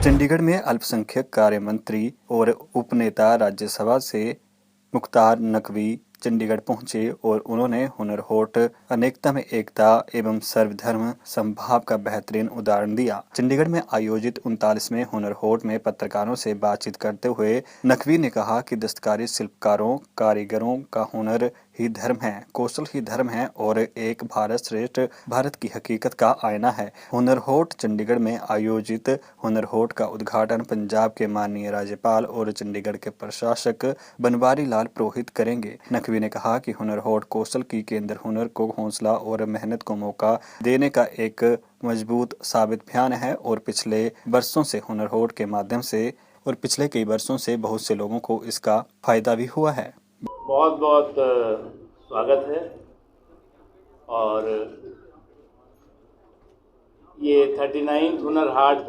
चंडीगढ़ में अल्पसंख्यक कार्य मंत्री और उपनेता राज्यसभा से मुख्तार नकवी चंडीगढ़ पहुंचे और उन्होंने हुनर हाट अनेकता में एकता एवं सर्वधर्म समभाव का बेहतरीन उदाहरण दिया। चंडीगढ़ में आयोजित 39वें हुनर हाट में पत्रकारों से बातचीत करते हुए नकवी ने कहा कि दस्तकारी शिल्पकारों कारीगरों का हुनर ही धर्म है, कौशल ही धर्म है और एक भारत श्रेष्ठ भारत की हकीकत का आईना है। हुनर हाट चंडीगढ़ में आयोजित हुनर हाट का उद्घाटन पंजाब के माननीय राज्यपाल और चंडीगढ़ के प्रशासक बनवारी लाल पुरोहित करेंगे। नकवी ने कहा कि हुनर हाट कौशल की केंद्र, हुनर को हौसला और मेहनत को मौका देने का एक मजबूत साबित बयान है और पिछले वर्षों से हुनर हाट के माध्यम से और पिछले कई वर्षों से बहुत से लोगों को इसका फायदा भी हुआ है। बहुत बहुत स्वागत है। और ये 39th हुनर हाट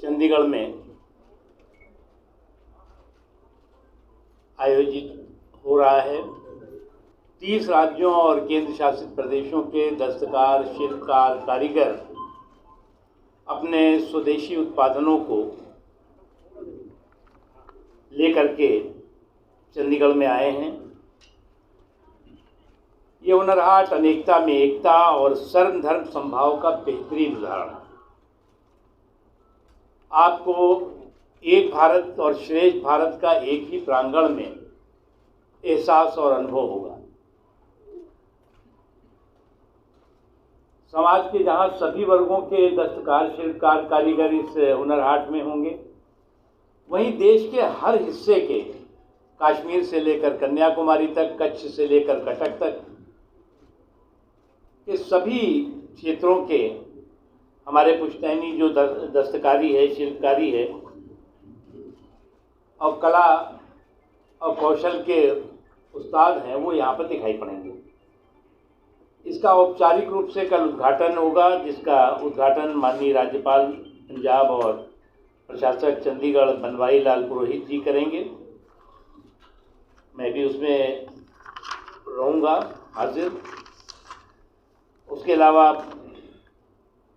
चंडीगढ़ में आयोजित हो रहा है। 30 राज्यों और केंद्र शासित प्रदेशों के दस्तकार, शिल्पकार, कारीगर अपने स्वदेशी उत्पादनों को लेकर के चंडीगढ़ में आए हैं। ये हुनर हाट अनेकता में एकता और सर्वधर्म समभाव का बेहतरीन उदाहरण है। आपको एक भारत और श्रेष्ठ भारत का एक ही प्रांगण में एहसास और अनुभव होगा। समाज के जहाँ सभी वर्गों के दस्तकार, शिल्पकार, कारीगर इस हुनर हाट में होंगे, वहीं देश के हर हिस्से के, कश्मीर से लेकर कन्याकुमारी तक, कच्छ से लेकर कटक तक के सभी क्षेत्रों के हमारे पुश्तैनी जो दस्तकारी है, शिल्पकारी है और कला और कौशल के उस्ताद हैं, वो यहाँ पर दिखाई पड़ेंगे। इसका औपचारिक रूप से कल उद्घाटन होगा, जिसका उद्घाटन माननीय राज्यपाल पंजाब और प्रशासक चंडीगढ़ बनवारी लाल पुरोहित जी करेंगे। मैं भी उसमें रहूँगा हाजिर। उसके अलावा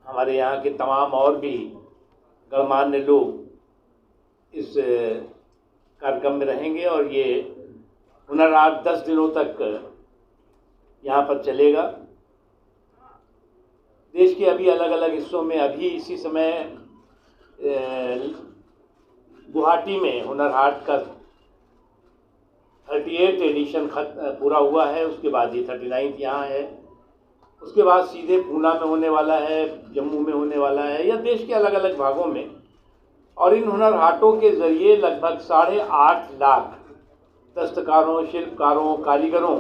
हमारे यहाँ के तमाम और भी गणमान्य लोग इस कार्यक्रम में रहेंगे और ये हुनर हाट 10 दिनों तक यहाँ पर चलेगा। देश के अभी अलग अलग हिस्सों में अभी इसी समय गुवाहाटी में हुनर हाट का 38 एडिशन पूरा हुआ है। उसके बाद ये 39 यहाँ है। उसके बाद सीधे पूना में होने वाला है, जम्मू में होने वाला है, या देश के अलग अलग भागों में। और इन हुनर हाटों के ज़रिए लगभग 8.5 लाख दस्तकारों, शिल्पकारों, कारीगरों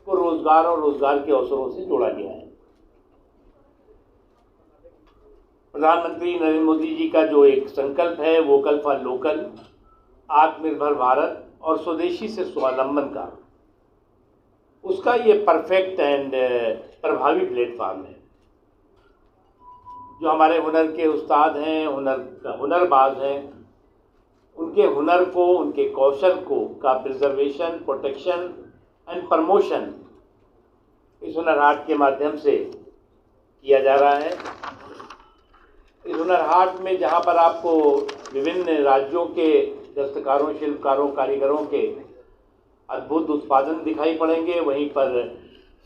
को रोज़गार और रोज़गार के अवसरों से जोड़ा गया है। प्रधानमंत्री नरेंद्र मोदी जी का जो एक संकल्प है, वोकल फॉर लोकल, आत्मनिर्भर भारत और स्वदेशी से स्वावलंबन का, उसका ये परफेक्ट एंड प्रभावी प्लेटफॉर्म है। जो हमारे हुनर के उस्ताद हैं, हुनरबाज हैं, उनके हुनर को, उनके कौशल को का प्रिजर्वेशन, प्रोटेक्शन एंड प्रमोशन इस हुनर हाट के माध्यम से किया जा रहा है। इस हुनर हाट में जहाँ पर आपको विभिन्न राज्यों के दस्तकारों, शिल्पकारों, कारीगरों के अद्भुत उत्पादन दिखाई पड़ेंगे, वहीं पर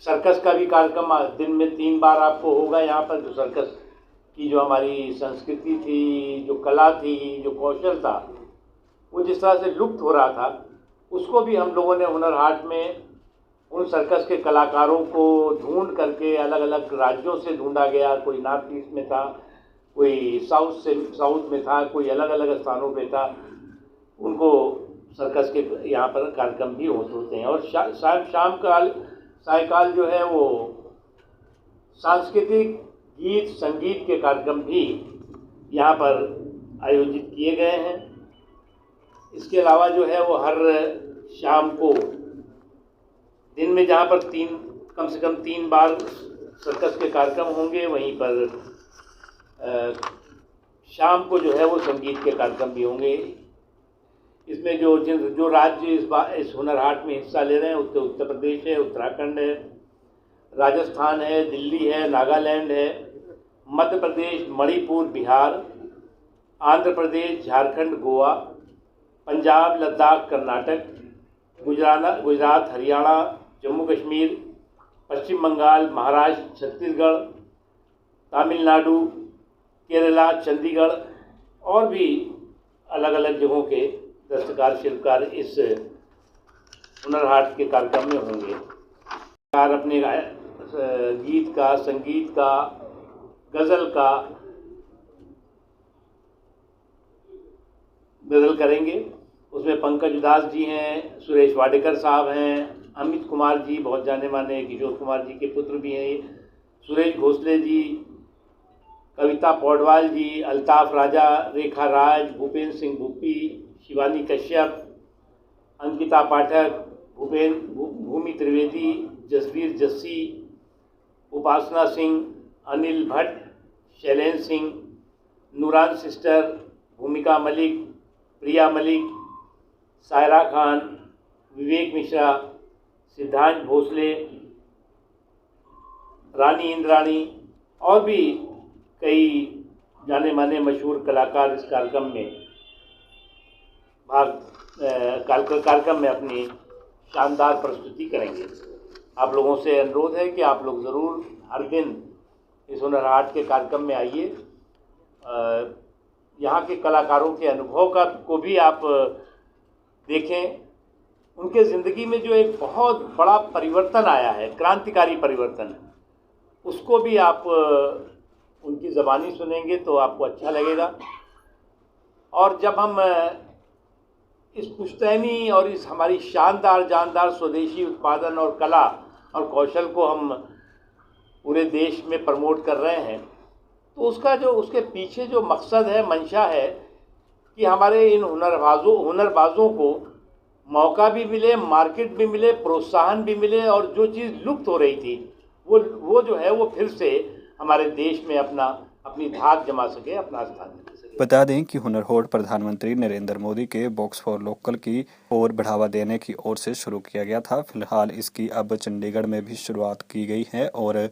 सर्कस का भी कार्यक्रम दिन में 3 बार आपको होगा। यहाँ पर जो सर्कस की जो हमारी संस्कृति थी, जो कला थी, जो कौशल था, वो जिस तरह से लुप्त हो रहा था, उसको भी हम लोगों ने हुनर हाट में उन सर्कस के कलाकारों को ढूंढ करके अलग अलग राज्यों से ढूंढा गया। कोई नॉर्थ ईस्ट में था, कोई साउथ में था, कोई अलग अलग स्थानों पे था। उनको सर्कस के यहाँ पर कार्यक्रम भी होते हैं। और सायकाल जो है वो सांस्कृतिक गीत संगीत के कार्यक्रम भी यहाँ पर आयोजित किए गए हैं। इसके अलावा जो है वो हर शाम को दिन में जहाँ पर कम से कम 3 बार सर्कस के कार्यक्रम होंगे, वहीं पर शाम को जो है वो संगीत के कार्यक्रम भी होंगे। इसमें जो राज्य इस हुनर हाट में हिस्सा ले रहे हैं, उत्तर प्रदेश है, उत्तराखंड है, राजस्थान है, दिल्ली है, नागालैंड है, मध्य प्रदेश, मणिपुर, बिहार, आंध्र प्रदेश, झारखंड, गोवा, पंजाब, लद्दाख, कर्नाटक, गुजरात, हरियाणा, जम्मू कश्मीर, पश्चिम बंगाल, महाराष्ट्र, छत्तीसगढ़, तमिलनाडु, केरला, चंडीगढ़ और भी अलग अलग जगहों के दस्तकार शिल्पकार इस हुनर हाट के कार्यक्रम में होंगे। अपने गीत का, संगीत का, गज़ल करेंगे। उसमें पंकज उदास जी हैं, सुरेश वाडेकर साहब हैं, अमित कुमार जी बहुत जाने माने किशोर कुमार जी के पुत्र भी हैं, सुरेश घोसले जी, कविता पौडवाल जी, अल्ताफ राजा, रेखा राज, भूपेंद्र सिंह भूपी, शिवानी कश्यप, अंकिता पाठक, भूमि त्रिवेदी, जसवीर जस्सी, उपासना सिंह, अनिल भट्ट, शैलेंद्र सिंह, नूरान सिस्टर, भूमिका मलिक, प्रिया मलिक, सायरा खान, विवेक मिश्रा, सिद्धांत भोसले, रानी इंद्राणी और भी कई जाने माने मशहूर कलाकार इस कार्यक्रम में अपनी शानदार प्रस्तुति करेंगे। आप लोगों से अनुरोध है कि आप लोग ज़रूर हर दिन इस हुनर हाट के कार्यक्रम में आइए। यहाँ के कलाकारों के अनुभव को भी आप देखें। उनके ज़िंदगी में जो एक बहुत बड़ा परिवर्तन आया है, क्रांतिकारी परिवर्तन, उसको भी आप उनकी ज़बानी सुनेंगे तो आपको अच्छा लगेगा। और जब हम इस पुश्तैनी और इस हमारी शानदार जानदार स्वदेशी उत्पादन और कला और कौशल को हम पूरे देश में प्रमोट कर रहे हैं, तो उसके पीछे जो मकसद है, मंशा है कि हमारे इन हुनरबाजों को मौका भी मिले, मार्केट भी मिले, प्रोत्साहन भी मिले और जो चीज़ लुप्त हो रही थी वो जो है वो फिर से हमारे देश में अपनी धाक जमा सके, अपना स्थान बना सके। बता दें कि हुनर हाट प्रधानमंत्री नरेंद्र मोदी के वोकल फॉर लोकल की ओर बढ़ावा देने की ओर से शुरू किया गया था। फिलहाल इसकी अब चंडीगढ़ में भी शुरुआत की गई है और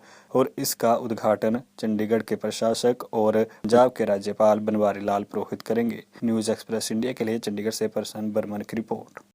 इसका उद्घाटन चंडीगढ़ के प्रशासक और पंजाब के राज्यपाल बनवारी लाल पुरोहित करेंगे। न्यूज़ एक्सप्रेस इंडिया के लिए चंडीगढ़ से प्रसन्न बर्मन की रिपोर्ट।